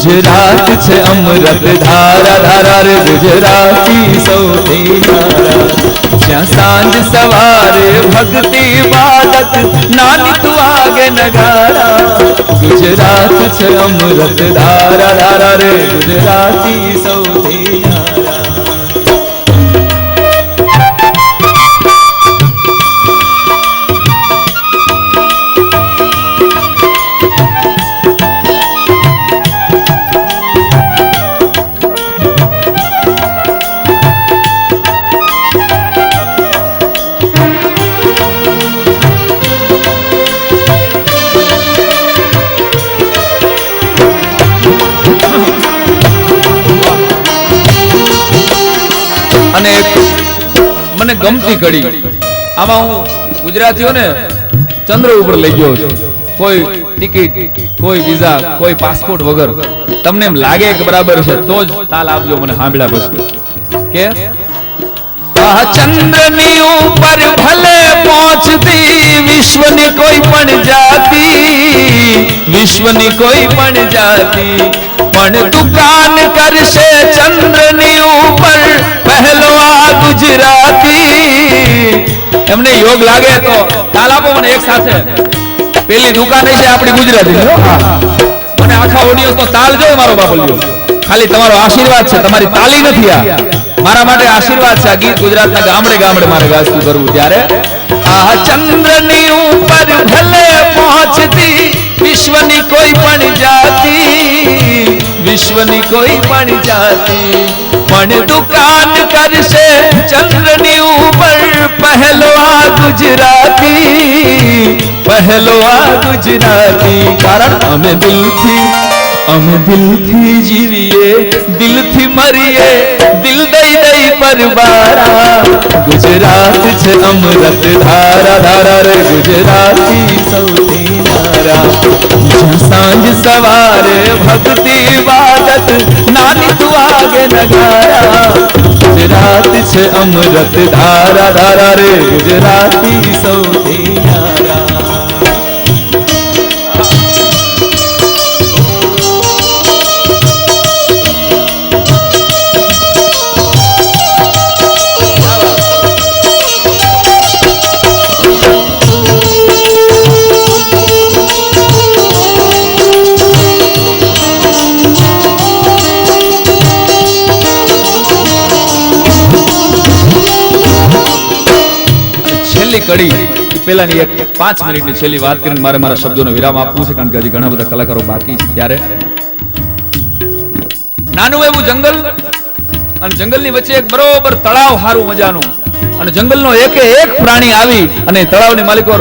गुजरात छे अमृत धारा धारा रे गुजराती सौथी न्यारा। ज्यां सांज सवारे भक्ति वादत नानी तू आगे नगारा। गुजरात छे अमृत धारा धारा रे गुजराती सौथी न्यारा। અને મને ગમતી કડી આમાં હું ગુજરાતીઓને ચંદ્ર ઉપર લઈ ગયો છું। કોઈ ટિકિટ, કોઈ વિઝા, કોઈ પાસપોર્ટ વગર તમને એમ લાગે કે બરાબર છે તો જ તાલ આપજો મને સાંભળ્યા પછી કે ચંદ્રની ઉપર ભલે પહોંચતી વિશ્વની કોઈ પણ જાતિ, વિશ્વની કોઈ પણ જાતિ પણ દુકાન કરશે ચંદ્રની ઉપર પહેલો આ ગુજરાતી। એમને યોગ લાગે તો તાલ આપો મને એક સાથે। પેલી દુકાન છે આપણી ગુજરાતી, મને આખા ઓડિયન્સ નો તાલ જોઈ મારો બાપલ્યો, ખાલી તમારો આશીર્વાદ છે, તમારી તાલી નથી, આ મારા માટે આશીર્વાદ છે। આ ગીત ગુજરાતના ગામડે ગામડે મારે ગાતું કરવું ત્યારે આ ચંદ્રની ઉપર ભલે પહોંચતી વિશ્વની કોઈ પણ જાતિ, વિશ્વની કોઈ પણ જાતિ પણ દુકાન કરશે ચંદ્રની ઉપર પહેલો આ ગુજરાતી, પહેલો આ ગુજરાતી। કારણ અમે દિલથી જીવીએ, દિલથી મરીએ, દિલ દઈ દઈ પરવારા। ગુજરાત છે અમૃત ધારા ધારા રે ગુજરાતી સૌથી ન્યારા। જ્યાં સાંજ સવારે ભક્તિ વાદત નાની તું આગે નગારા। ગુજરાત છે અમૃત ધારા ધારા રે ગુજરાતી સૌથી ન્યારા। કડી પેલાની એક 5 મિનિટની છેલ્લી વાત કરીને મારે મારા શબ્દોનો વિરામ આપવું છે, કારણ કે હજી ઘણા બધા કલાકારો બાકી છે। ત્યારે નાનું એવું જંગલ અને જંગલની વચ્ચે એક બરોબર તળાવ હારું મજાનું, અને જંગલનો એક પ્રાણી આવી અને તળાવની માલિકો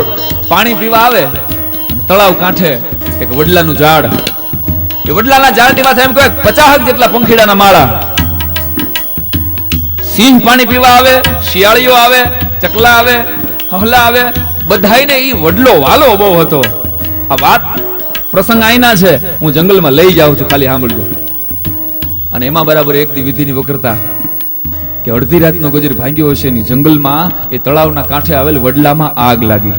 પાણી પીવા આવે। તળાવ કાંઠે એક વડલાનું ઝાડ, એ વડલાના ઝાડની માથે એમ કહે 50 જેટલા પંખીડાના માળા। સિંહ પાણી પીવા આવે, શિયાળીઓ આવે, ચકલા આવે, હહલા આવે, બધાયને ઈ વડલો વાલો બહુ હતો। આ વાત પ્રસંગ આઈના છે, હું જંગલમાં લઈ જાઉં છું, ખાલી સાંભળજો। અને એમાં બરાબર એક દી વિધિની વક્રતા કે અડધી રાતનો ગજર ભાંગ્યો હશે ની જંગલમાં એ તળાવના કાંઠે આવેલ વડલામાં આગ લાગી।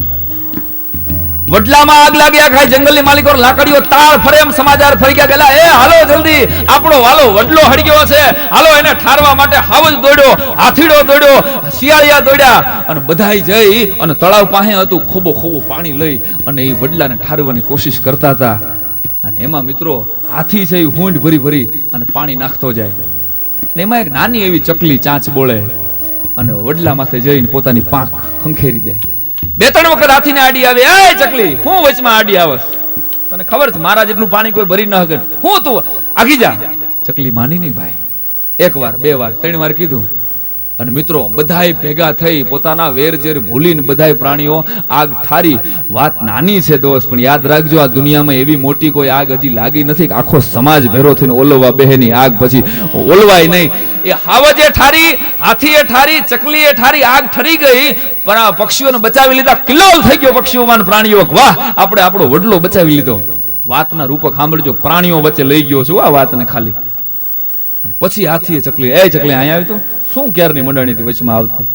વડલામાં આગ લાગી, આખા જંગલની માલિકો લાકડીઓ તાળ ફરે એમ સમાચાર ફરી ગયા, ગયેલા એ હાલો જલ્દી આપણો વાલો વડલો હળગ્યો છે, હાલો એને ઠારવા માટે હાવજ દોડ્યો, હાથીડો દોડ્યો, શિયાળિયા દોડ્યા, અને બધાય જઈ અને તળાવ પાસે હતું ખોબો ખોબો પાણી લઈ અને એ વડલાને ઠારવાની કોશિશ કરતા હતા। અને એમાં મિત્રો હાથી છે હુંડ ભરી ભરી અને પાણી નાખતો જાય, ને એમાં એક નાની એવી ચકલી ચાંચ બોલે અને વડલા માથે જઈને પોતાની પાંખ ખંખેરી દે। 2-3 વખત હાથીને આડી આવે, એ ચકલી હું વચમાં આડી આવસ, તને ખબર છે મારા જેટલું પાણી કોઈ ભરી ન શકે, હું તું આગી જા। ચકલી માની નહીં ભાઈ, 1 વાર 2 વાર 3 વાર કીધું, અને મિત્રો બધાય ભેગા થઈ પોતાના વેર ઝેર ભૂલીને બધાય પ્રાણીઓ આગ ઠારી। વાત નાની છે દોસ્ત, પણ યાદ રાખજો આ દુનિયામાં એવી મોટી કોઈ આગ હજી લાગી નથી કે આખો સમાજ ભેરો થઈને ઓલવવા બેહેની આગ પછી ઓલવાય નહીં। એ હાવજે ઠારી, હાથીએ ઠારી, ચકલીએ ઠારી, આગ ઠરી ગઈ, પણ આ પક્ષીઓને બચાવી લીધા। કિલ્લોલ થઈ ગયો પક્ષીઓમાં પ્રાણીઓ, વાહ આપણે આપણો વડલો બચાવી લીધો। વાતના રૂપક સાંભળજો, પ્રાણીઓ વચ્ચે લઈ ગયો છું આ વાતને ખાલી। અને પછી હાથીએ ચકલી, એ ચકલી અહીંયા આવી, તો શું ક્યારની મંડાણીથી વચમાં આવતી,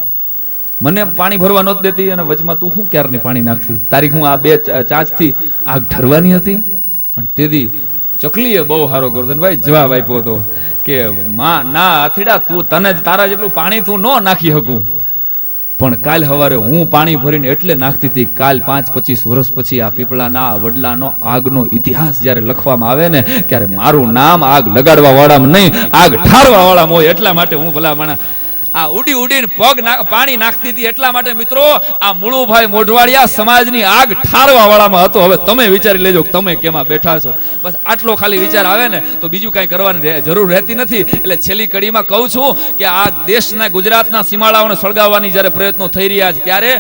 મને પાણી ભરવા નહોત દેતી અને વચમાં તું શું ક્યારની પાણી નાખતી, તારીખ હું આ 2 ચાંચથી આગ ઠરવાની હતી। અને તેથી ચકલીએ બહુ સારો ગોરધનભાઈ જવાબ આપ્યો હતો કે માં ના અથડા તું તને તારા જેટલું પાણી તું ન નાખી શકું, પણ કાલ સવારે હું પાણી ભરીને એટલે નાખતી હતી. કાલ 5-25 વર્ષ પછી આ પીપળાના વડલાનો આગનો ઇતિહાસ જ્યારે લખવામાં આવે ને ત્યારે મારું નામ આગ લગાડવા વાળામાં નહીં, આગ ઠારવા વાળામાં હોય. એટલા માટે હું ભલા માણા આ ઉડી ઉડીને પગ પાણી નાખતી હતી. એટલા માટે મિત્રો આ મુળુભાઈ મોઢવાડિયા સમાજની આગ ઠારવા વાળામાં હતો. હવે તમે વિચારી લેજો તમે કેમાં બેઠા છો. બસ આટલો ખાલી વિચાર આવે ને તો બીજું કઈ કરવાની જરૂર રહેતી નથી. એટલે છેલ્લી કડીમાં કહું છું કે આ દેશના ગુજરાતના સીમાડાઓને સળગાવવાની જ્યારે પ્રયત્નો થઈ રહ્યા છે ત્યારે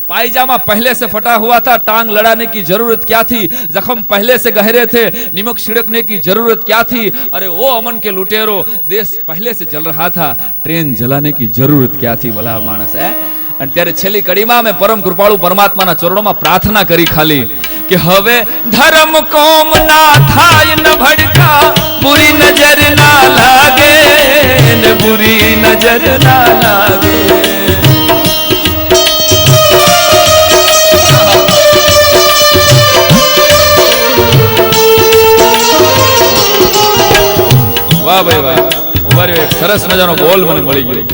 पायजामा पहले से फटा हुआ था, टांग लड़ाने की जरूरत क्या थी, जख्म पहले से गहरे थे, नमक छिड़कने की जरूरत क्या थी, अरे वो अमन के लुटेरो देश पहले से जल रहा था, ट्रेन जलाने की जरूरत क्या थी भला मानस है. અને ત્યારે છેલ્લી કડીમાં મેં પરમ કૃપાળુ પરમાત્માના ચરણોમાં પ્રાર્થના કરી ખાલી કે હવે ધર્મ કોમ ના થાય ન ભડકા, બુરી નજર ના લાગે ને બુરી નજર ના લાગે. વાહ ભાઈ વાહ, ઉભા રહ્યો. એક સરસ મજાનો બોલ મને મળી ગયો.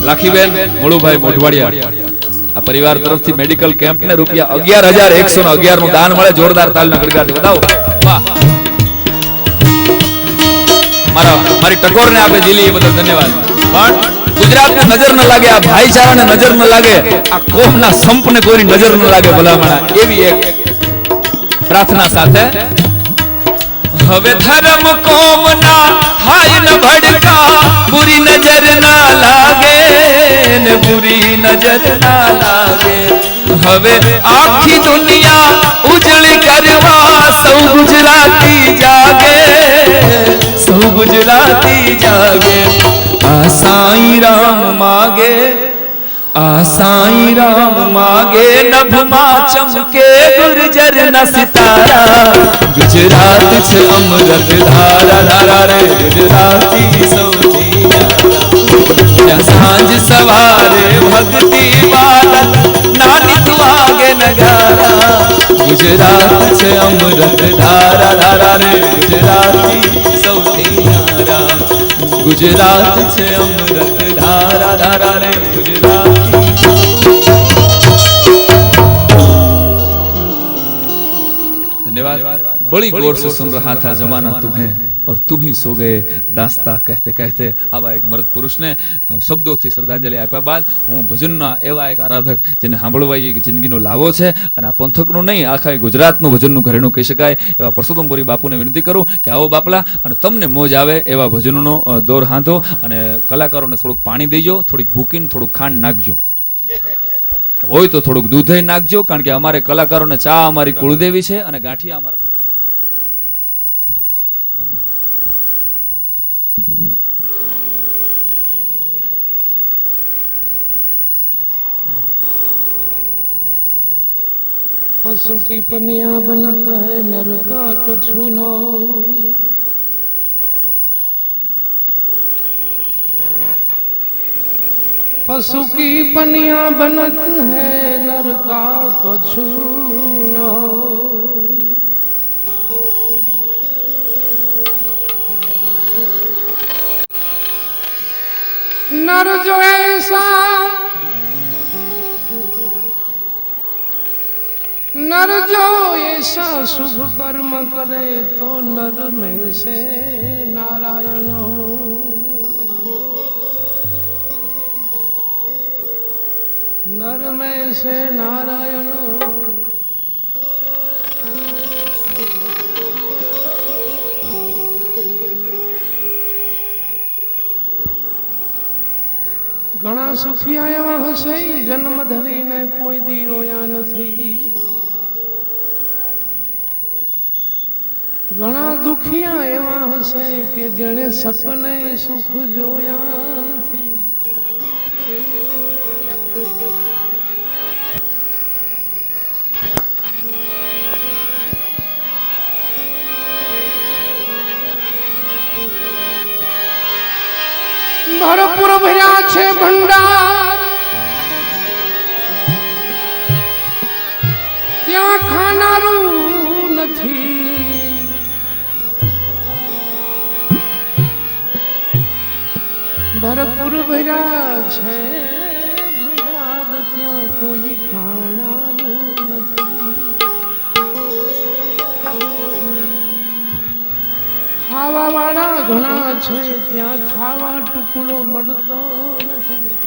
લાખીબેન મુળુભાઈ મોઢવાડિયા આ પરિવાર તરફથી મેડિકલ કેમ્પ ને રૂપિયા 11,111 નું દાન મળે. જોરદાર તાલના ગડગાડથી બતાવો. વાહ, મારી ટકોર ને આપે દિલી એ બદલ ધન્યવાદ. પણ ગુજરાતને નજર ન લાગે, આ ભાઈચારાને નજર ન લાગે, આ કોમના સંપને કોઈ નજર ન લાગે ભલામણા, એવી એક પ્રાર્થના સાથે હવે ધર્મ કોમ ના થાય ન ભડકા, बुरी नजर ना लागे ने बुरी नजर ना लागे. हवे आखी दुनिया उजड़ी करवा सौ गुजराती जागे, सौ गुजराती जागे. आ साईं राम मागे, आ साईं राम मागे, नभ मा चमके गुर्जर न सितारा, गुजरात छे अमृत धारा धारा रे गुजराती सौથી सांझ सवारे भक्ति बालक नानित वागे नगारा, गुजरात छे अमृत धारा धारा रे गुजराती सौથી न्यारा, गुजरात छे अमृत धारा धारा रे गुजराती. धन्यवाद. बड़ी गौर से सुन रहा था जमाना तुम्हें और तुम ही सो गए दास्ता कहते कहते. आवा एक मर्द पुरुषने शब्दोથી શ્રદ્ધાંજલિ આપ્યા બાદ હું ભજનના એવા એક આરાધક જેને સાંભળવા એક જિંદગીનો લાવો છે અને આ પંથકનું નહીં આખા ગુજરાતનું ભજનનું ઘરેણું કહી શકાય એવા પરસોત્તમપુરી બાપુને વિનંતી કરું કે આવો બાપલા અને તમને મોજ આવે એવા ભજનોનો દોર હાંધો અને કલાકારોને થોડુંક પાણી દેજો, થોડીક ભૂકીને થોડુંક ખાંડ નાખજો, હોય તો થોડુંક દૂધ નાખજો, કારણ કે અમારે કલાકારોને ચા અમારી કુળદેવી છે અને ગાંઠિયા અમારા. पशु की पनिया बनत है नर का कछु न होई, पशु की पनिया बनत है नर का कछु न होई. नर जो ऐसा नर जो ऐसा शुभ कर्म करे तो नर में से नारायण हो. नर में से नारायण हो. घणा सुखिया एवा हसे जन्म धरी ने कोई दी रोया नथी, घणा दुखिया एवा हसे के जने सपने सुख जोया नथी. भरपूर भर्या छे भंडार त्या खानारू नथी, ભરપૂર ભર્યા છે ભંડાર ત્યાં કોઈ ખાનારું નથી ખાવા વાળા ઘણા છે ત્યાં ખાવા ટુકડો મળતો નથી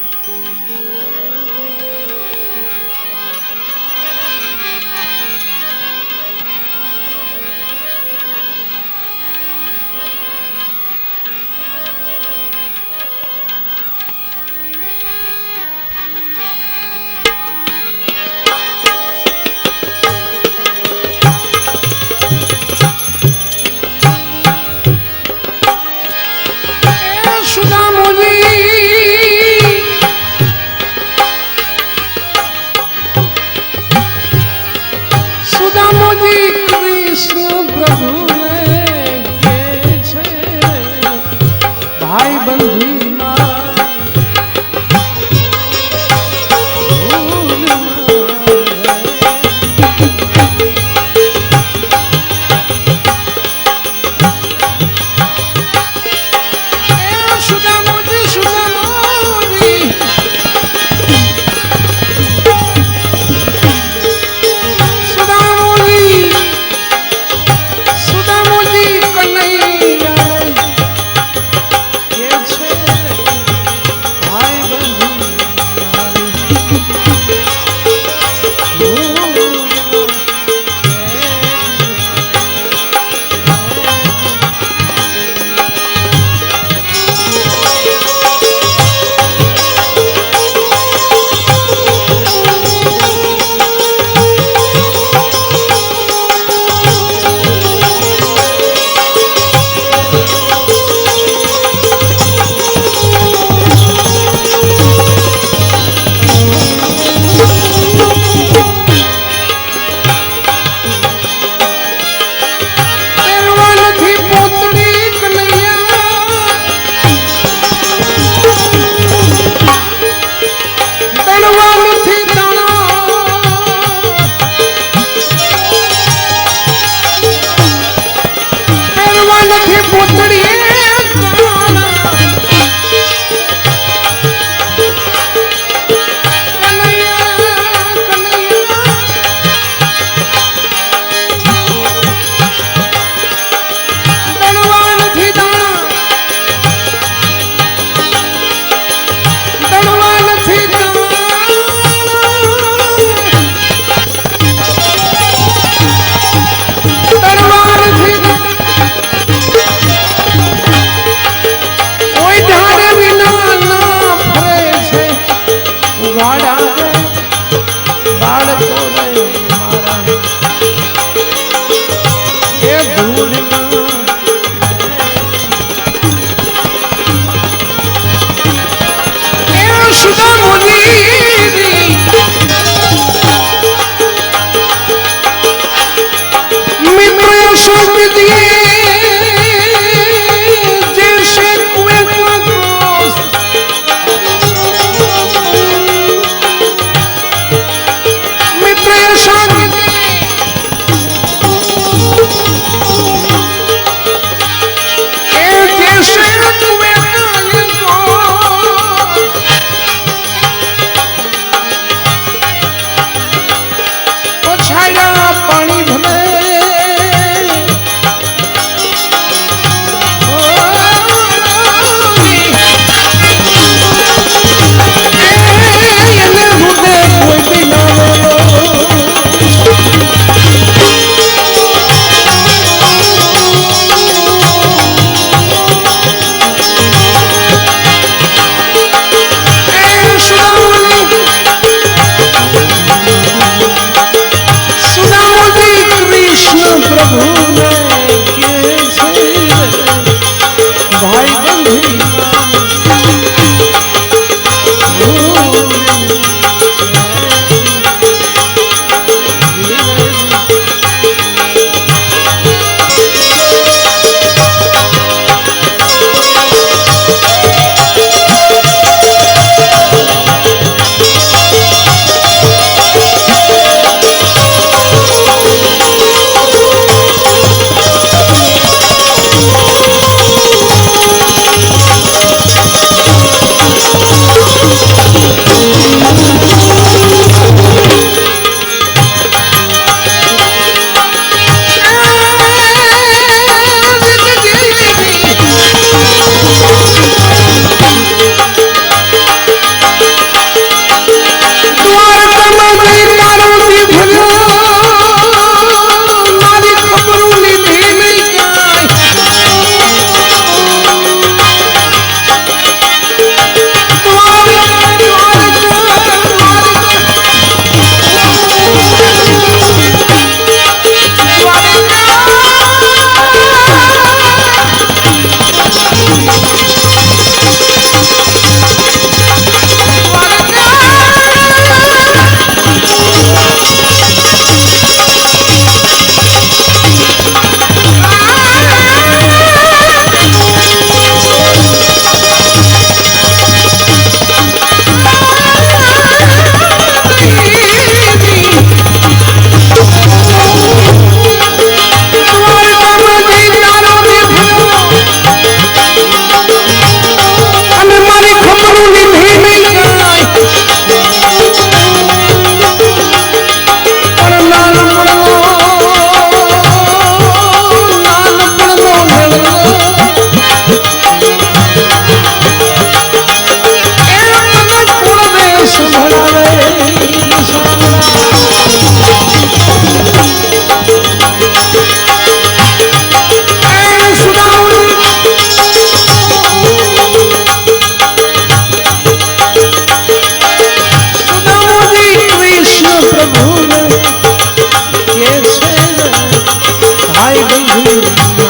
भाई बंधु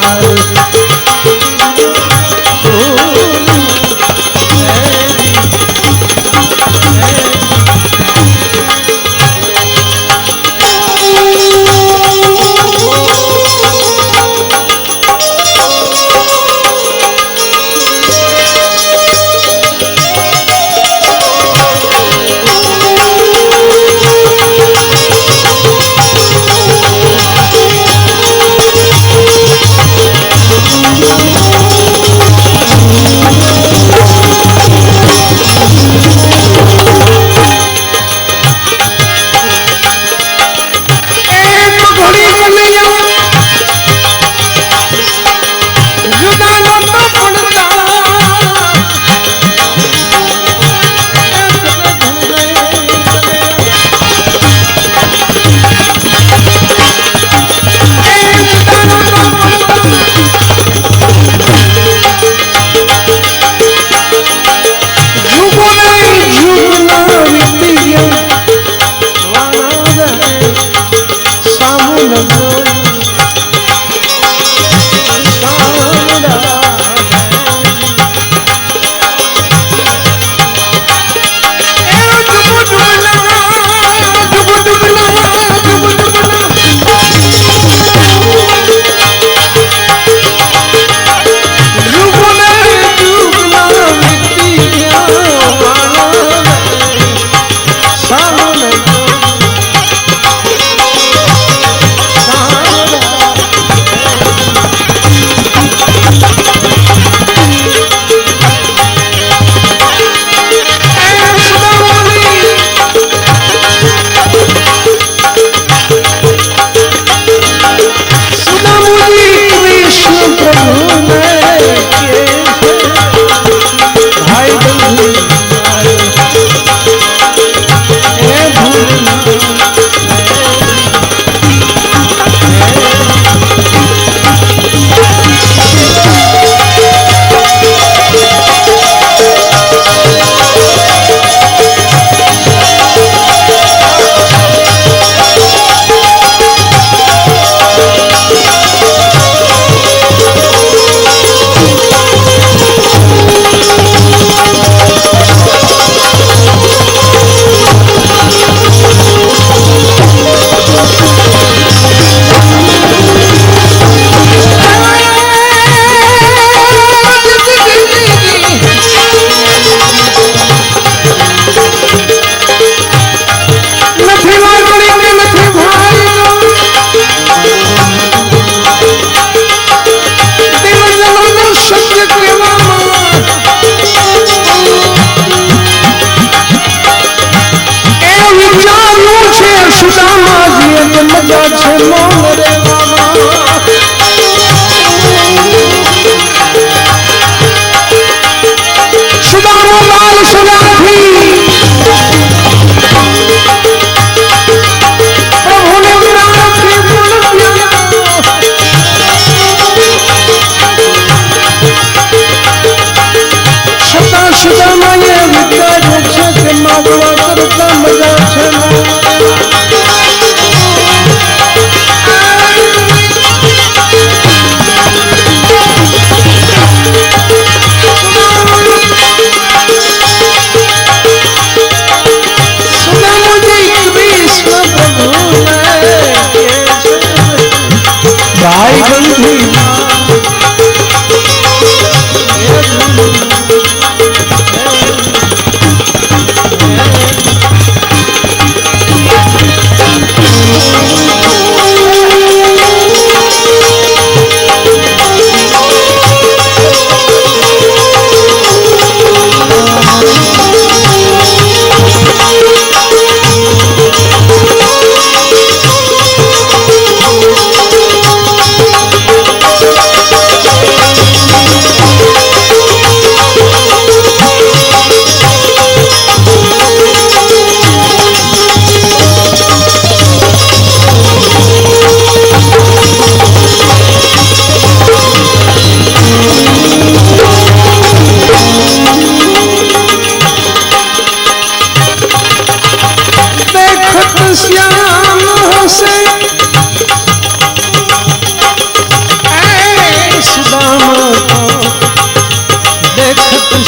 मारो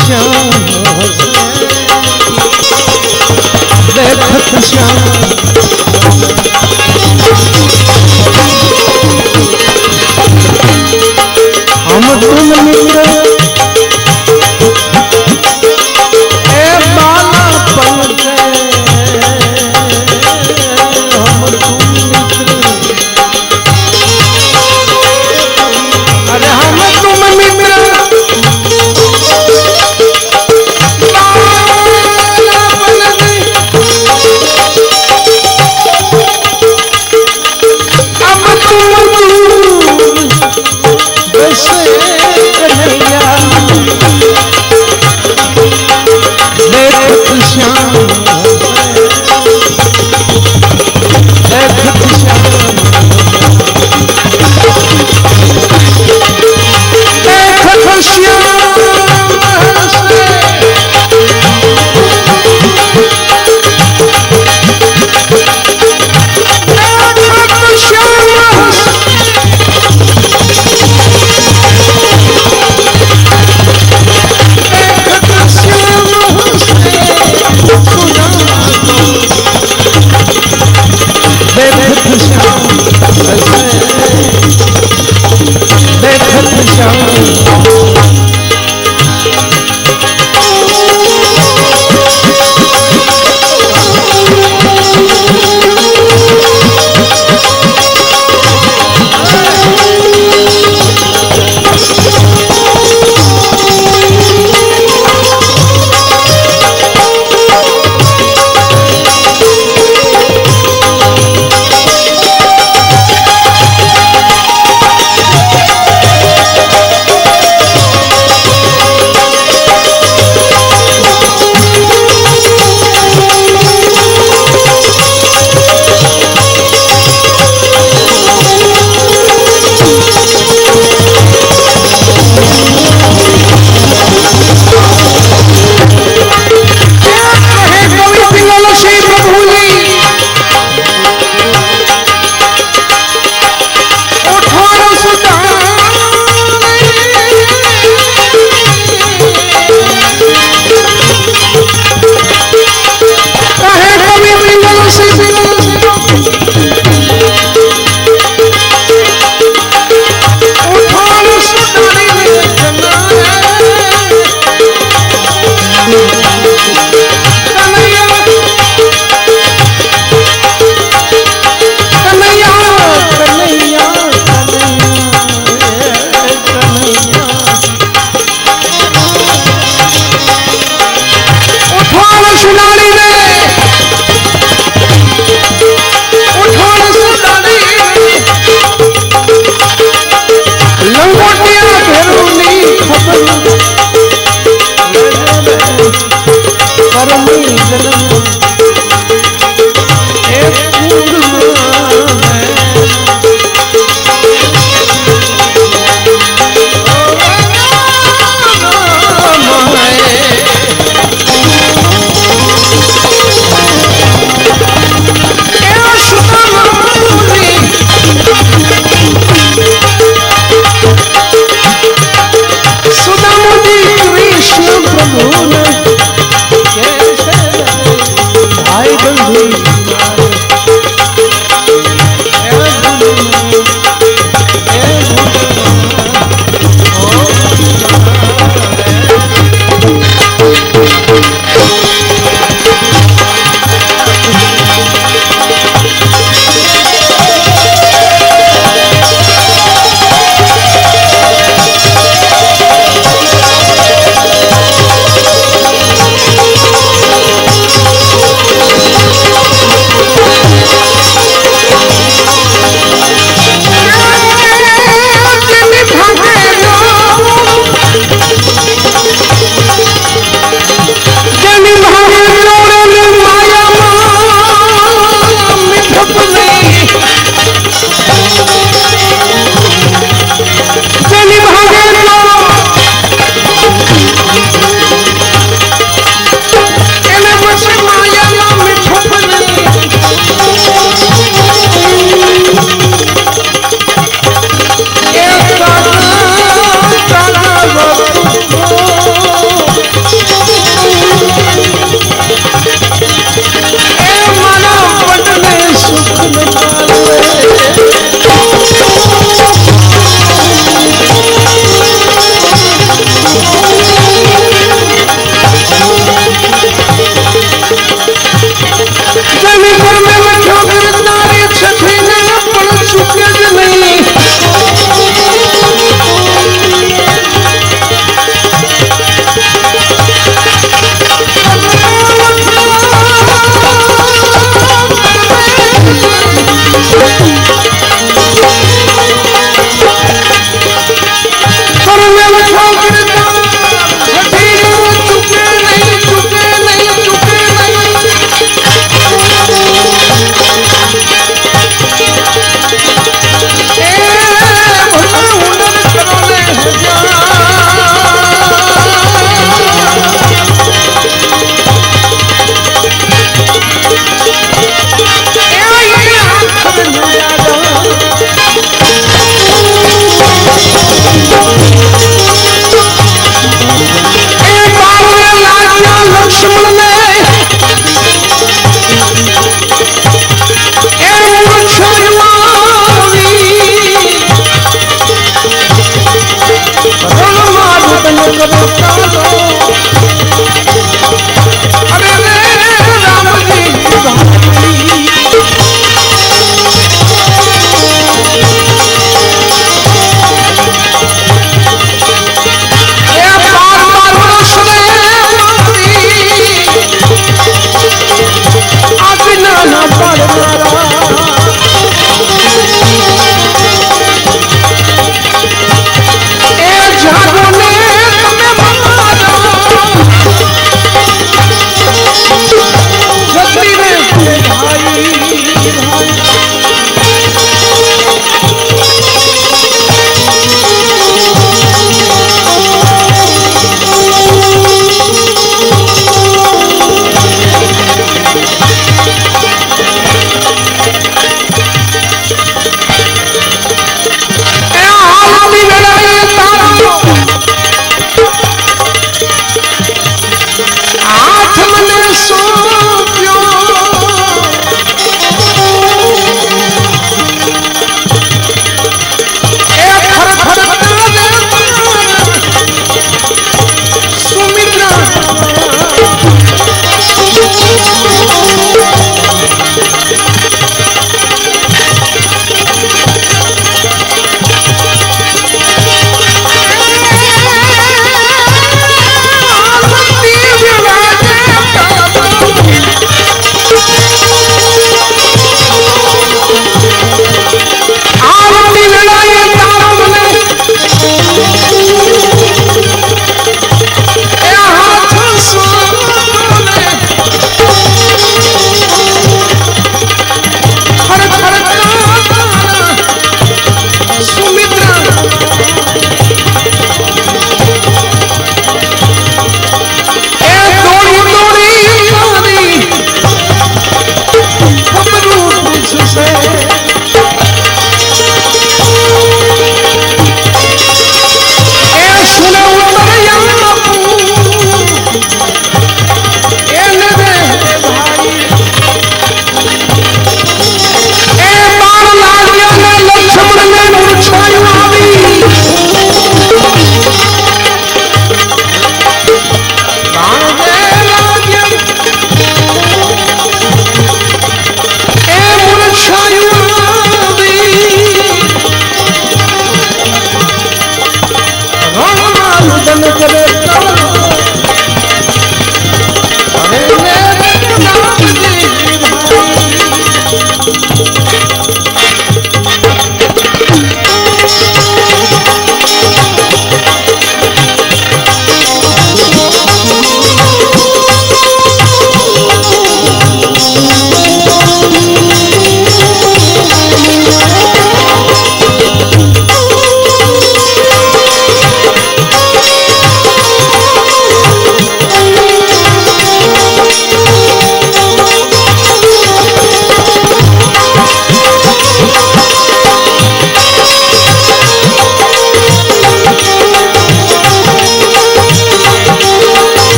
श्याम देखत श्याम हम तुम मित्र ए बालापन के हम तुम मित्र अरे हम तुम मित्र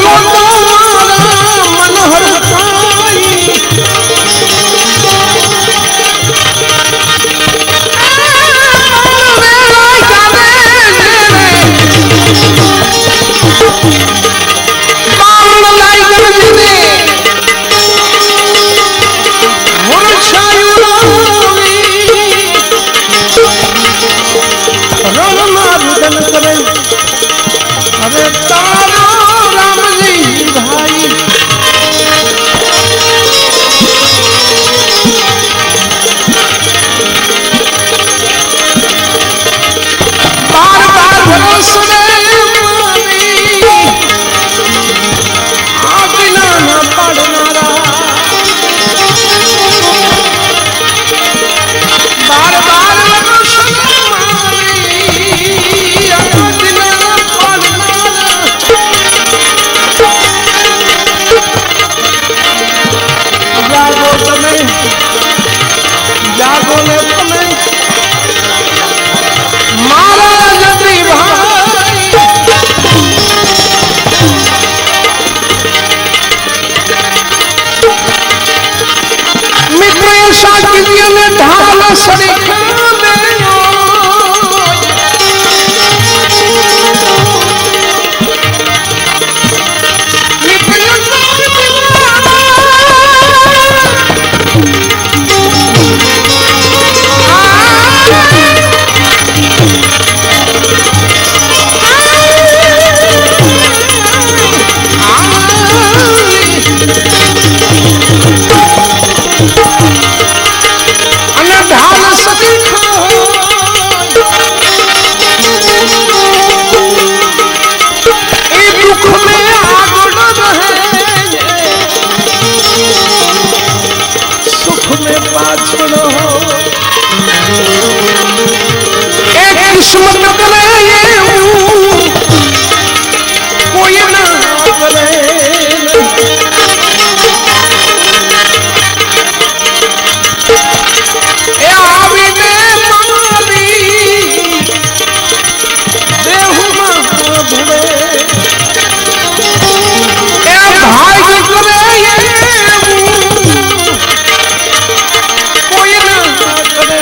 तो तुम्हारा मन हरताई अरे तारो राम जी भाई बार बार भरोसे बिना न पड़ना बार बार जागो ने तुम्हें मारा जबरी भाई मित्र शाकिरिया ने ढाल सरिखा किस्मत करे कोई ना करे आवी ने मारी देहु भवे भाई करे कोई ना करे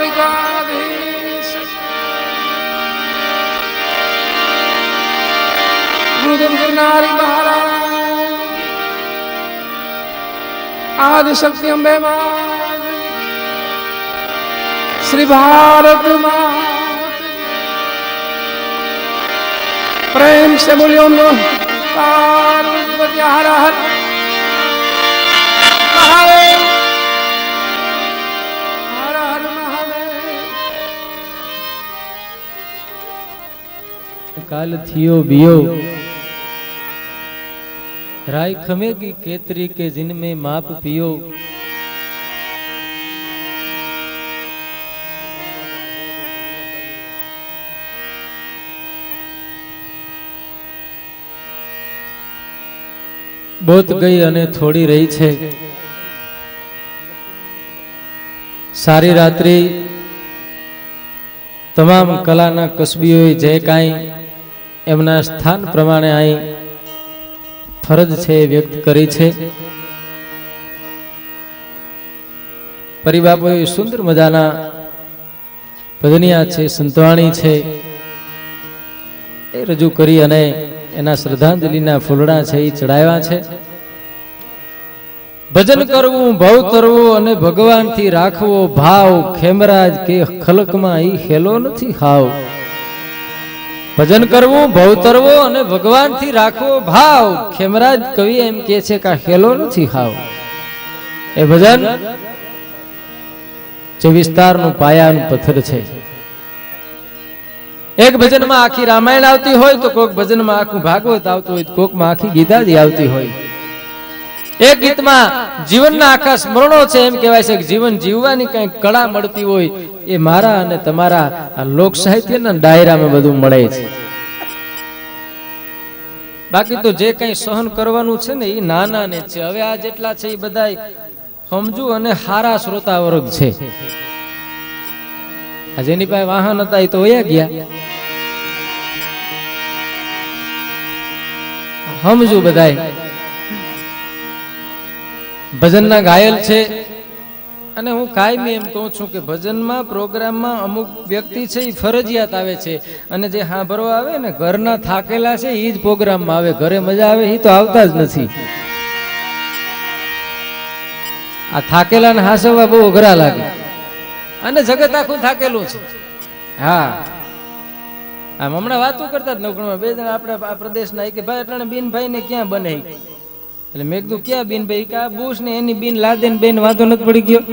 द्वारकाधीश गुरुदेव गिरनारी महाराज आदि शक्ति अम्बे मात श्री भारत मात प्रेम से बोलियो पार्वती हर हर महादेव काल थियो बियो राय खमेगी केतरी के जिन में माप पियो बहुत गई अने थोड़ी रही छे सारी रात्रि तमाम कलाना कसबीओए जे काई एमना स्थान प्रमाणे आई फरज छे व्यक्त करी छे परिबापोए सुंदर मजाना पदनिया छे संतवाणी छे ए रजू करी अने एना श्रद्धांजलिना फूलड़ा छे ई चढ़ाव्या छे भजन करवू भव तरवो अने भगवान थी राखवो भाव खेमराज के खलक में ई हेलो नथी हाव भजन करवू भव तरवो अने भगवान थी राखवो भाव खेमराज कवि एम कहे छे का हेलो नथी हाव ए भजन जे विस्तार नु पाया नु पत्थर छे એક ભજનમાં આખી રામાયણ આવતી હોય તો કોક ભજનમાં આખું ભાગવત આવતું હોય, કોકમાં આખી ગીતાજી આવતી હોય. એક ગીતમાં જીવનના આખા સ્મરણો છે. એમ કહેવાય છે કે જીવન જીવવાની કઈ કળા મળતી હોય એ મારા અને તમારા આ લોક સાહિત્યના ડાયરામાં બધું મળે છે. બાકી તો જે કઈ સહન કરવાનું છે ને એ નાના ને છે. હવે આ જેટલા છે એ બધા સમજુ અને હારા શ્રોતા વર્ગ છે. આ જેની પાસે વાહન હતા એ તો વયા ગયા. સમજુ બધાય ભજનના ગાયલ છે. અને હું કાયમી એમ કહું છું કે ભજનમાં પ્રોગ્રામમાં અમુક વ્યક્તિ છે એ ફરજિયાત આવે છે. અને જે સાંભળવા આવે ને ઘરના થાકેલા છે એ જ પ્રોગ્રામમાં આવે. ઘરે મજા આવે એ તો આવતા જ નથી. આ થાકેલા ને હાસવવા બહુ અઘરા લાગે. અને જગત આખું થાકેલું છે. હા, આમ હમણાં વાતો કરતા જ નોકરીમાં બે જણા આપણે આ પ્રદેશના કે ભાઈ એટલે બીનભાઈ ને ક્યાં બને, એટલે મેં કીધું ક્યાં બીનભાઈ કે આ બુશ ને એની બીન લાદે ને બેન વાંધો નથી પડી ગયો.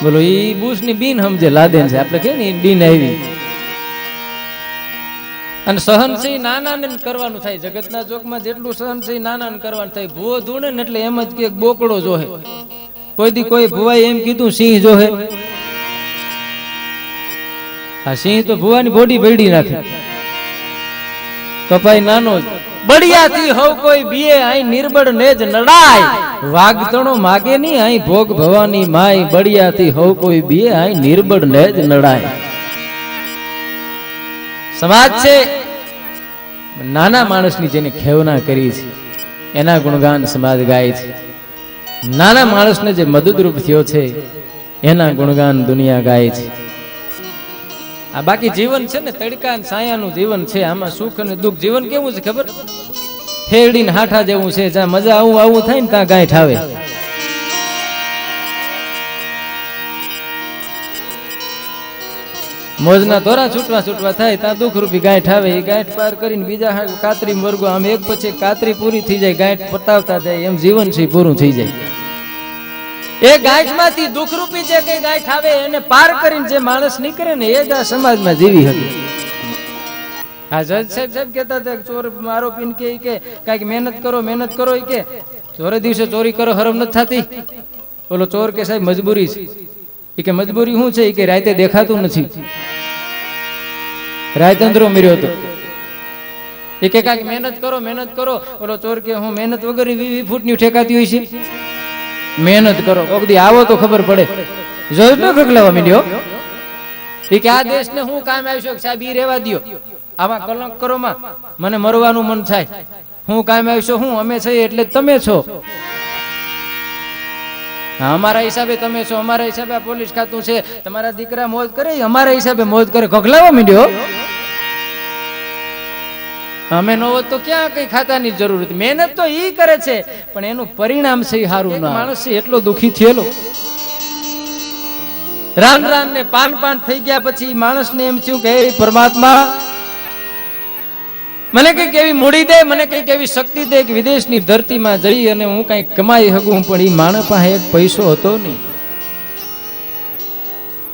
બોલો ઈ બુશ ની બીન સમજે લાદેન છે, આપણે કે ને બીન આવી. અને સહન છે નાના ને કરવાનું થાય. જગતના ચોકમાં જેટલું સહન છે નાના ને કરવાનું થાય. ભૂવો ધૂણે ને એટલે એમ જ કે બોકડો જોહે. કોઈ દી કોઈ ભુવાએ એમ કીધું સિંહ જોહે. આ સિંહ તો ભુવાની બોડી બળી નાખે. કપાઈ નાનો જ બળિયાથી હવ કોઈ બીએ આઈ નિર્બળ ને જ નડાય. વાગતણો માગે ની આઈ ભોગ ભવાની માય. બળિયાથી હવ કોઈ બીએ આઈ નિર્બળ ને જ નડાય. સમાજ છે નાના માણસની જેને ખેવના કરી છે એના ગુણગાન સમાજ ગાય છે. નાના માણસને જે મદદરૂપ થયો છે એના ગુણગાન દુનિયા ગાય છે. આ બાકી જીવન છે ને તડકા અને છાયાનું જીવન છે. આમાં સુખ અને દુઃખ. જીવન કેવું છે ખબર? ફેરડીને હાઠા જેવું છે. જ્યાં મજા આવું થાય ને ત્યાં ગાંઠ આવે. મોજના દોરા છૂટવા થાય ત્યાં દુઃખ રૂપી ગાંઠ આવે. એ ગાંઠ પાર કરીને બીજા કાતરી વર્ગો આમ એક પછી કાતરી પૂરી થઈ જાય, ગાંઠ પતાવતા જાય. એમ જીવન છે પૂરું થઈ જાય. એ ગાંઠ માંથી દુઃખ રૂપી જે કઈ ગાંઠ આવે એને પાર કરીને જે માણસ નીકળે ને એ જ આ સમાજમાં જીવી શકે. આ જજ સાહેબ કહેતા હતા ચોર આરોપીને કે કઈક મહેનત કરો એ કે ચોરે દિવસે ચોરી કરો હરમ નથી થતી. બોલો ચોર કે સાહેબ મજબૂરી છે. એ કે મજબૂરી શું છે? એ કે રાતે દેખાતું નથી. રાત અંદરો મર્યો હતો. એ કે કઈક મહેનત કરો. બોલો ચોર કે હું મહેનત વગર 20 ફૂટની ઠેકાતી હોય છે. મહેનત કરો કોક દી આવો તો ખબર પડે. જોયું ન ખગલાવા માંડ્યો. એ કે આ દેશને હું કામ આવ્યો સાહેબ ઈ રહેવા દ્યો. આવા કલંક કરો માં મને મરવાનું મન થાય. હું કામ આવ્યો હું અમે છીએ એટલે તમે છો. અમારા હિસાબે તમે છો. અમારા હિસાબે આ પોલીસ ખાતું છે. તમારા દીકરા મોજ કરે અમારા હિસાબે મોજ કરે. ખગલાવા માંડ્યો. અમે નો હોત તો ક્યાં કઈ ખાતાની જરૂર હતી. મહેનત તો ઈ કરે છે પણ એનું પરિણામ છે સારું ના. માણસ છે એટલો દુખી થયેલો. રાન ને પાન થઈ ગયા પછી માણસને એમ થયું કે હે પરમાત્મા મને કઈક એવી મૂડી દે, મને કઈક એવી શક્તિ દે કે વિદેશની ધરતીમાં જઈ અને હું કઈક કમાઈ શકું. પણ એ માણસ પાસે એક પૈસો હતો નહીં.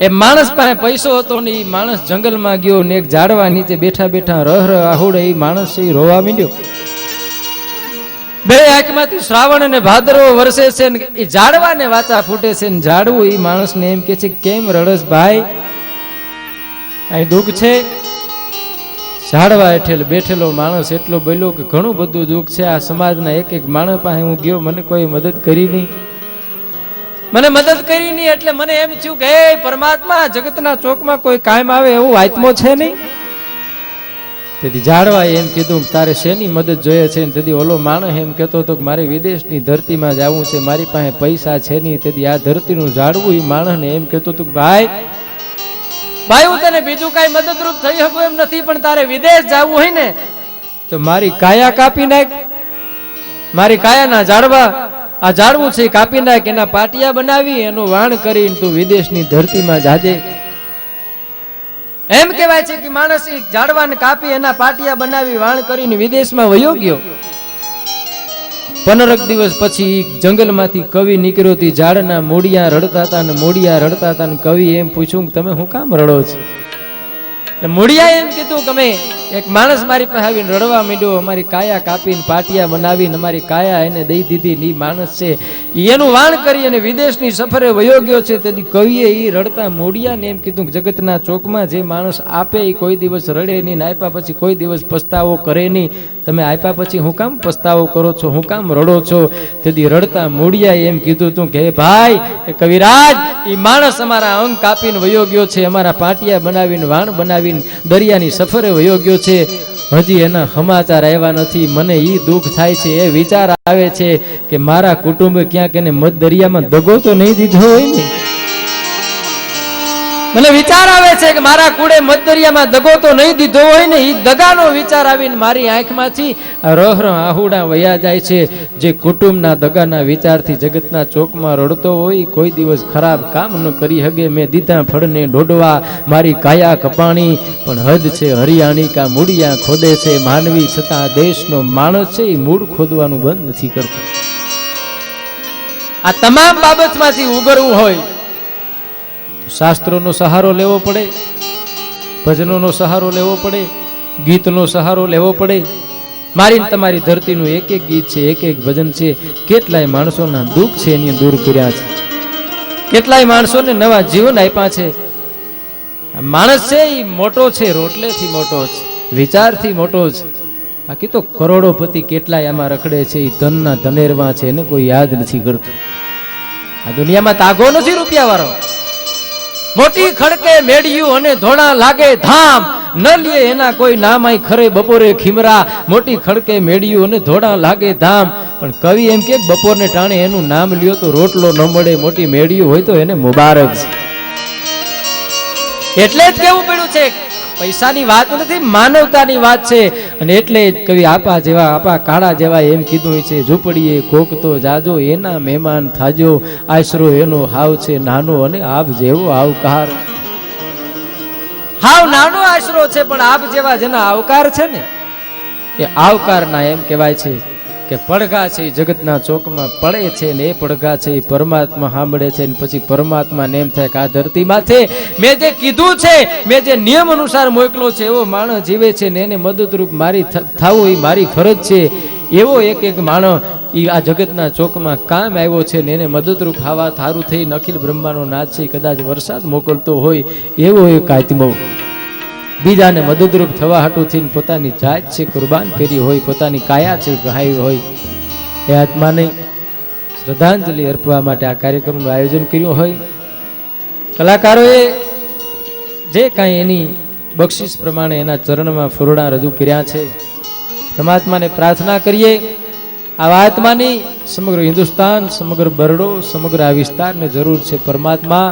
એ માણસ પાસે પૈસો હતો ને. એ માણસ જંગલમાં ગયો ને એક ઝાડવા નીચે બેઠા રહ આહુડે એ માણસ છે રોવા માંડ્યો. બે આંખમાંથી શ્રાવણ અને ભાદરવો વરસે છે ને એ ઝાડવાને વાચા ફૂટે છે ને ઝાડવું એ માણસને એમ કે છે કેમ રડસ ભાઈ, અહીં દુઃખ છે? ઝાડવા હેઠળ બેઠેલો માણસ એટલો બોલ્યો કે ઘણું બધું દુઃખ છે. આ સમાજના એક માણસ પાસે હું ગયો, મને કોઈ મદદ કરી નહીં. એટલે મને એમ થયું કે હે પરમાત્મા જગતના ચોકમાં કોઈ કાયમ આવે એવું આત્મો છે નહીં. તેથી ઝાડવાએ એમ કીધું કે તારે શેની મદદ જોઈએ છે. તેથી ઓલો માણસ એમ કહેતો હતો કે મારે વિદેશની ધરતીમાં જવું છે, મારી પાસે પૈસા છે નહીં. તેથી આ ધરતીનું ઝાડવું એ માણસને એમ કહેતો હતું કે ભાઈ હું તને બીજું કઈ મદદરૂપ થઈ શકું એમ નથી, પણ તારે વિદેશ જવું હોય ને તો મારી કાયા કાપી નાખ. મારી કાયાના ઝાડવા આ ઝાડવું છે કાપી નાખ, એના પાટિયા બનાવી એનું વાણ કરીને તું વિદેશની ધરતીમાં જાજે. એમ કહેવાય છે કે માણસ ઝાડવાને કાપી એના પાટિયા બનાવી વાણ કરીને વિદેશમાં વયો ગયો. 15 દિવસ પછી જંગલમાંથી કવિ નીકળ્યો હતી. ઝાડના મૂળિયા રડતા હતા ને મૂળિયા રડતા હતા ને કવિ એમ પૂછ્યું કે તમે શું કામ રડો છો? એટલે મૂળિયા એમ કીધું કે અમે એક માણસ મારી પાસે આવીને રડવા માંડ્યો, અમારી કાયા કાપીને પાટિયા બનાવીને અમારી કાયા એને દઈ દીધી ને ઈ માણસ છે એનું વાણ કરી અને વિદેશની સફરે વયો ગયો છે. તેથી કવિએ ઈ રડતા મૂળિયાને એમ કીધું કે જગતના ચોકમાં જે માણસ આપે એ કોઈ દિવસ રડે નહીં, આપ્યા પછી કોઈ દિવસ પસ્તાવો કરે નહીં. તમે આપ્યા પછી હું કામ પસ્તાવો કરો છો, હું કામ રડો છો? તેથી રડતા મૂળિયાએ એમ કીધું તું કે ભાઈ કવિરાજ, એ માણસ અમારા અંગ કાપીને વયો ગયો છે, અમારા પાટિયા બનાવીને વાણ બનાવીને દરિયાની સફરે વયો ગયો છે, હજી એના સમાચાર આવ્યા નથી. મને ઈ દુઃખ થાય છે, એ વિચાર આવે છે કે મારા કુટુંબે ક્યાંક એને મધ દરિયામાં દગો તો નહીં દીધો હોય ને. મને વિચાર આવે છે કે મારા કુળે મધ દરિયામાં દગો તો નહીં દીધો હોય ને. ઈ દગાનો વિચાર આવીને મારી આંખમાંથી રહ આહુડા વયા જાય છે. જે કુટુંબના દગાના વિચારથી જગતના ચોકમાં રડતો હોય કોઈ દિવસ ખરાબ કામ ન કરી હગે. મેં દીધા ફળને ઢોઢવા, મારી કાયા કપાણી, પણ હદ છે હરિયાણી કા મૂળિયા ખોદે છે. માનવી છતાં દેશનો માણસ છે એ મૂળ ખોદવાનું બંધ નથી કરતો. આ તમામ બાબતમાંથી ઉગરવું હોય શાસ્ત્રોનો સહારો લેવો પડે, ભજનોનો સહારો લેવો પડે, ગીતનો સહારો લેવો પડે. મારી તમારી ધરતીનું એક એક ગીત છે, એક એક ભજન છે. કેટલાય માણસોના દુઃખ છે એની દૂર કર્યા છે, કેટલાય માણસોને નવા જીવન આપ્યા છે. માણસ છે એ મોટો છે, રોટલેથી મોટો છે, વિચારથી મોટો છે. બાકી તો કરોડોપતિ કેટલાય આમાં રખડે છે, એ ધનના ધનેરમાં છે, એને કોઈ યાદ નથી કરતું. આ દુનિયામાં તાગો નથી રૂપિયા વાળો. મોટી ખડકે મેળ્યું અને ધોળા લાગે ધામ, ન લે એના કોઈ નામ આય ખરે બપોરે ખીમરા. મોટી ખડકે મેળ્યું અને ધોળા લાગે ધામ, પણ કવિ એમ કે બપોરને ટાણે એનું નામ લ્યો તો રોટલો ન મળે. મોટી મેળ્યું હોય તો એને મુબારક છે. એટલે જ કેવું પડ્યું છે, પૈસાની વાત નથી, માનવતાની વાત છે. અને એટલે જ કવિ આપા જેવા, આપા કાળા જેવા એમ કીધું છે, ઝૂંપડીએ કોક તો જાજો, એના મહેમાન થાજો. આશરો એનો હાવ છે નાનો અને આપ જેવો આવકાર. હાવ નાનો આશરો છે, પણ આપ જેવા જેના આવકાર છે ને એ આવકારના એમ કહેવાય છે કે પડઘા છે એ જગતના ચોકમાં પડે છે ને એ પડઘા છે એ પરમાત્મા સાંભળે છે. ને પછી પરમાત્માને એમ થાય કે આ ધરતીમાં છે મેં જે કીધું છે, મેં જે નિયમ અનુસાર મોકલો છે એવો માણસ જીવે છે ને એને મદદરૂપ મારી થવું એ મારી ફરજ છે. એવો એક એક માણસ એ આ જગતના ચોકમાં કામ આવ્યો છે ને એને મદદરૂપ થવા થારું થઈ અખિલ બ્રહ્માનો નાથ છે કદાચ વરસાદ મોકલતો હોય એવો એક આત્મો બીજાને મદદરૂપ થવા હાટું થઈને પોતાની જાત છે કુરબાન કરી હોય, પોતાની કાયા છે ગહાવી હોય, એ આત્માને શ્રદ્ધાંજલિ અર્પવા માટે આ કાર્યક્રમનું આયોજન કર્યું હોય. કલાકારોએ જે કાંઈ એની બક્ષિસ પ્રમાણે એના ચરણમાં ફૂરડા રજૂ કર્યા છે, પરમાત્માને પ્રાર્થના કરીએ આ આત્માની સમગ્ર હિન્દુસ્તાન, સમગ્ર બરડો, સમગ્ર આ વિસ્તારને જરૂર છે. પરમાત્મા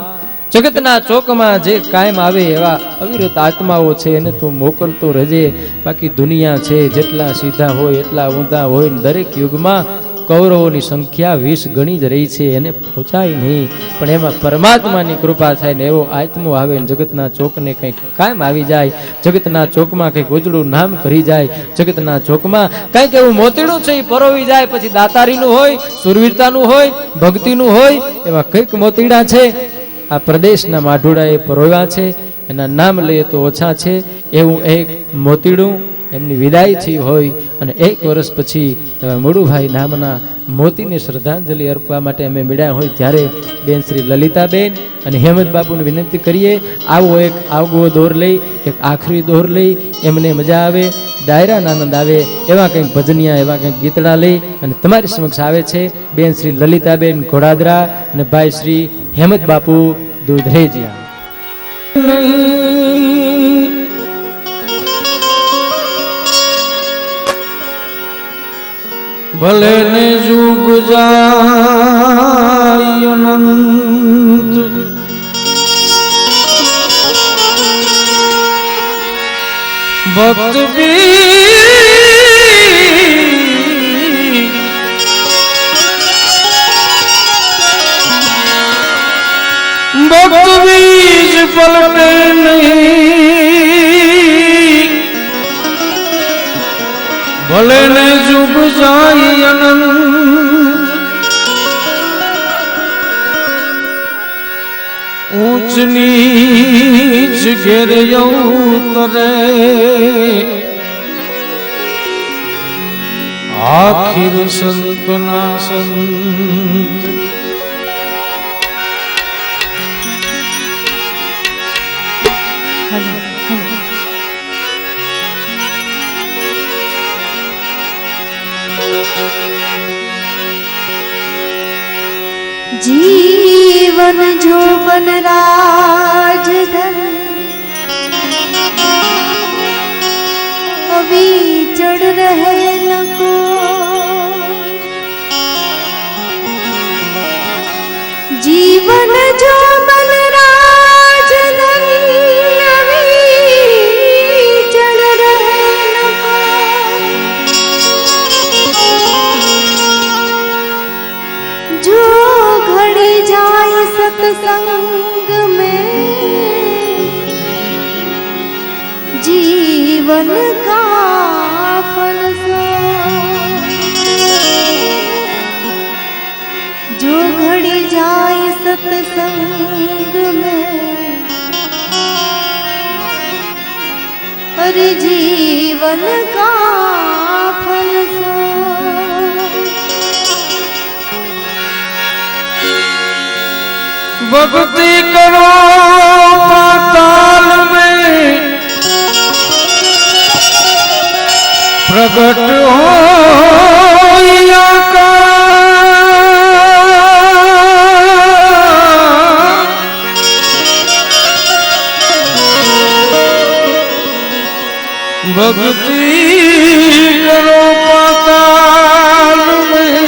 જગતના ચોકમાં જે કાયમ આવે એવા અવિરત આત્માઓ છે એને તું મોકલતો રહેજે. બાકી દુનિયા છે જેટલા સીધા હોય એટલા ઊંધા હોય, દરેક યુગમાં કૌરવોની સંખ્યા 20 ગણી જ રહી છે, એને પહોંચાય નહીં. પણ એમાં પરમાત્માની કૃપા થાય ને એવો આત્મો આવે ને જગતના ચોકને કંઈક કાયમ આવી જાય, જગતના ચોકમાં કંઈક ઉજળું નામ કરી જાય, જગતના ચોકમાં કંઈક એવું મોતીડું છે એ પરોવી જાય. પછી દાતારીનું હોય, સુરવીરતાનું હોય, ભક્તિનું હોય, એવા કંઈક મોતીડા છે આ પ્રદેશના માઢોડાએ પરોવ્યા છે. એના નામ લઈએ તો ઓછા છે. એવું એક મોતીડું એમની વિદાય થઈ હોય અને 1 વર્ષ પછી મોડુભાઈ નામના મોતીને શ્રદ્ધાંજલિ અર્પવા માટે અમે મળ્યા હોય ત્યારે બેન શ્રી લલિતાબેન અને હેમંત બાપુને વિનંતી કરીએ આવો એક આગવો દોર લઈ, એક આખરી દોર લઈ, એમને મજા આવે, ડાયરાનો આનંદ આવે એવા કંઈક ભજનિયા, એવા કંઈક ગીતડા લઈ અને તમારી સમક્ષ આવે છે બેન શ્રી લલિતાબેન ઘોડાદરા અને ભાઈ શ્રી હેમંત બાપુ દુધરેજિયા. ભલે ને જુગ જાય અનંત, ભક્ત બીજ પલટે નહીં, ભલે ને જુગ જાય અનંત, ऊंच नीच घेरियो करे आखिर संत ना संत जीवन जो बन राजधन अभी चढ़ रहे न को जीवन जो बन राजधन अभी चढ़ रहे न को जो घड़ी जाए सत्संग में जीवन का फल सो जो घड़ी जाए सत्संग में अरे जीवन का फल सो भक्ति करो पाताल में प्रकट हो भक्ति करो पाताल में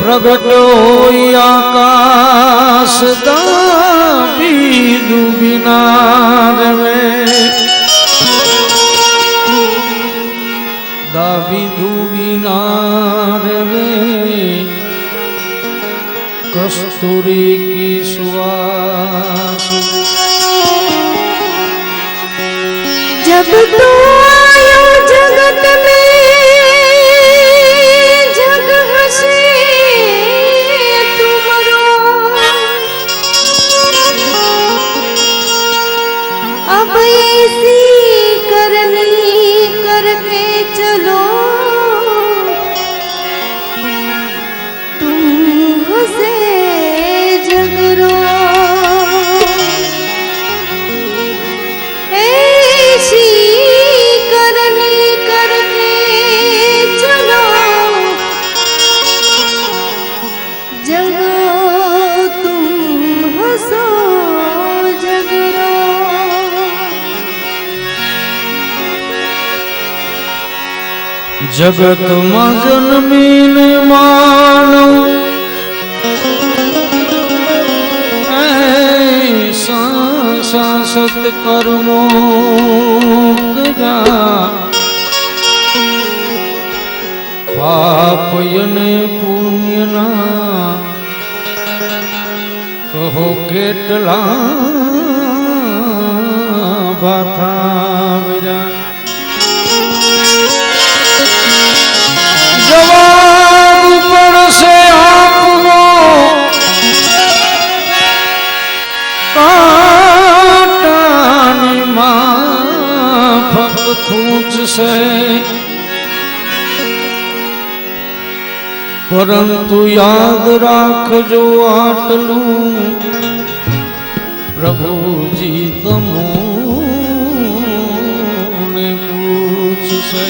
प्रगट होई आकाश दाबीदु बिनार में दाबीदु बिनार में कस्तूरी की सुवास जब तू आयो जगत में जग हसे अब ऐसी करनी करके चलो तुम से जगरो ऐसी करनी करके चलो जगो तुम हंसो जगरो जगत में जन्मीन मानव ऐसा शासत कर्मों का पाप यने पुण्य ना कहो केटला बाथा विरा जवाब पर से आपको काटानी माफक खूंच से परंतु याद राख जो आटलू प्रभु जी तमो ने पूछ से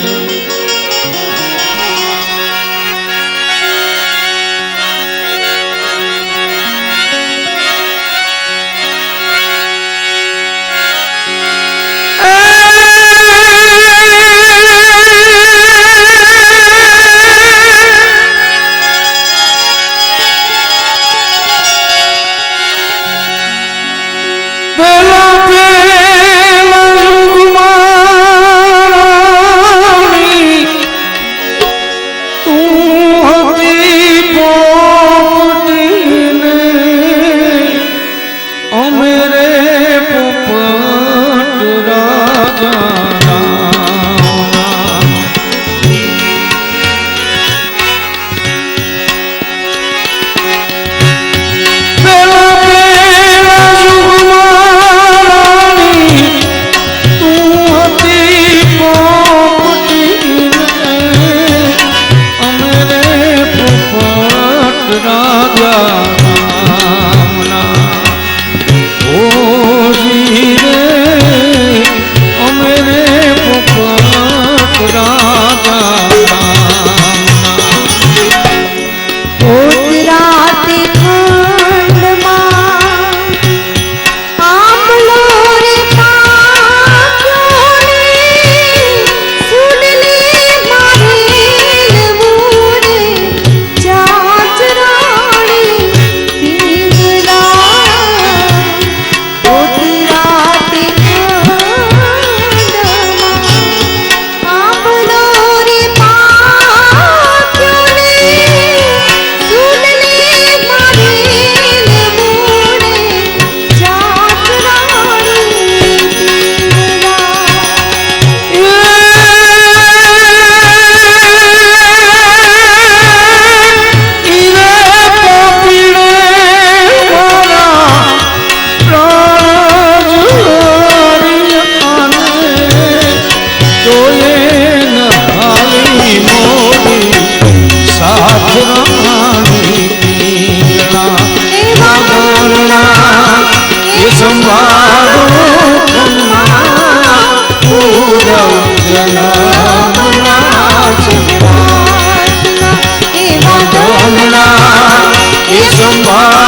जन्मना सुखरातना एवा डोलना ए संभाळ